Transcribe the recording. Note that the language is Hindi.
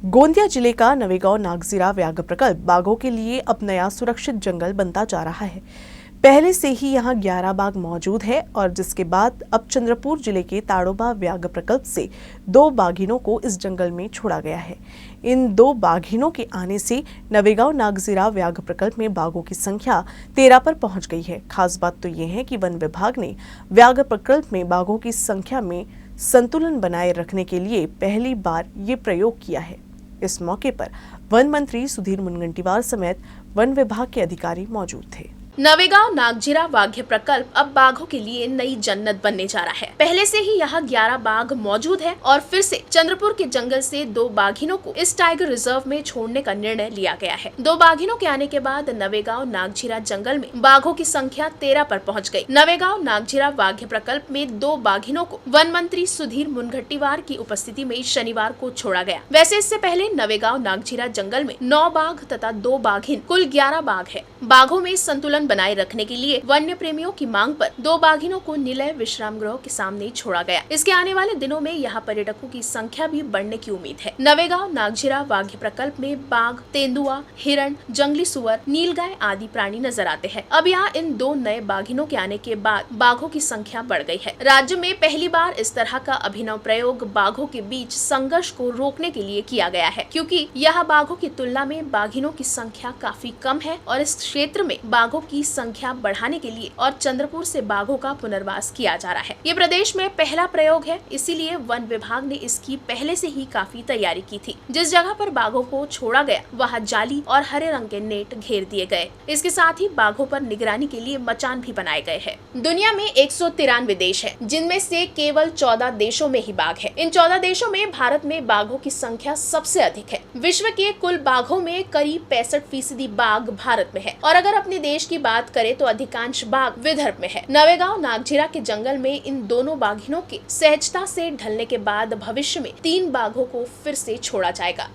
गोंदिया जिले का नवेगांव नागजीरा व्याघ्र प्रकल्प बाघों के लिए अब नया सुरक्षित जंगल बनता जा रहा है। पहले से ही यहां 11 बाघ मौजूद है और जिसके बाद अब चंद्रपुर जिले के ताड़ोबा व्याघ्र प्रकल्प से 2 बाघिनों को इस जंगल में छोड़ा गया है। इन 2 बाघिनों के आने से नवेगांव नागजीरा व्याघ्र प्रकल्प में बाघों की संख्या 13 पर पहुंच गई है। खास बात तो ये है कि वन विभाग ने व्याघ्र प्रकल्प में बाघों की संख्या में संतुलन बनाए रखने के लिए पहली बार ये प्रयोग किया है। इस मौके पर वन मंत्री सुधीर मुनगंटीवार समेत वन विभाग के अधिकारी मौजूद थे। नवेगांव नागजीरा व्याघ्र प्रकल्प अब बाघों के लिए नई जन्नत बनने जा रहा है। पहले से ही यहाँ 11 बाघ मौजूद है और फिर से चंद्रपुर के जंगल से 2 बाघिनों को इस टाइगर रिजर्व में छोड़ने का निर्णय लिया गया है। 2 बाघिनों के आने के बाद नवेगांव नागजीरा जंगल में बाघों की संख्या 13 पर पहुँच गयी। नवेगांव नागजीरा व्याघ्र प्रकल्प में 2 बाघिनों को वन मंत्री सुधीर मुनगंटीवार की उपस्थिति में शनिवार को छोड़ा गया। वैसे इससे पहले नवेगांव नागजीरा जंगल में 9 बाघ तथा 2 बाघिन कुल 11 बाघ है। बाघों में संतुलन बनाए रखने के लिए वन्य प्रेमियों की मांग पर 2 बाघिनों को निलय विश्राम गृह के सामने छोड़ा गया। इसके आने वाले दिनों में यहाँ पर्यटकों की संख्या भी बढ़ने की उम्मीद है। नवेगांव नागजीरा व्याघ्र प्रकल्प में बाघ, तेंदुआ, हिरण, जंगली सुअर, नीलगाय आदि प्राणी नजर आते हैं। अब यहाँ इन 2 नए बाघिनों के आने के बाद बाघों की संख्या बढ़ गई है। राज्य में पहली बार इस तरह का अभिनव प्रयोग बाघों के बीच संघर्ष को रोकने के लिए किया गया है, क्योंकि यहाँ बाघों की तुलना में बाघिनों की संख्या काफी कम है और इस क्षेत्र में बाघों की संख्या बढ़ाने के लिए और चंद्रपुर से बाघों का पुनर्वास किया जा रहा है। ये प्रदेश में पहला प्रयोग है, इसीलिए वन विभाग ने इसकी पहले से ही काफी तैयारी की थी। जिस जगह पर बाघों को छोड़ा गया वहाँ जाली और हरे रंग के नेट घेर दिए गए। इसके साथ ही बाघों पर निगरानी के लिए मचान भी बनाए गए हैं। दुनिया में 193 देश है, जिनमें से केवल 14 देशों में ही बाघ है। इन 14 देशों में भारत में बाघों की संख्या सबसे अधिक है। विश्व के कुल बाघों में करीब 65% बाघ भारत में है और अगर अपने देश की बात करें तो अधिकांश बाघ विदर्भ में है। नवेगांव नागजीरा के जंगल में इन दोनों बाघिनों के सहजता से ढलने के बाद भविष्य में 3 बाघों को फिर से छोड़ा जाएगा।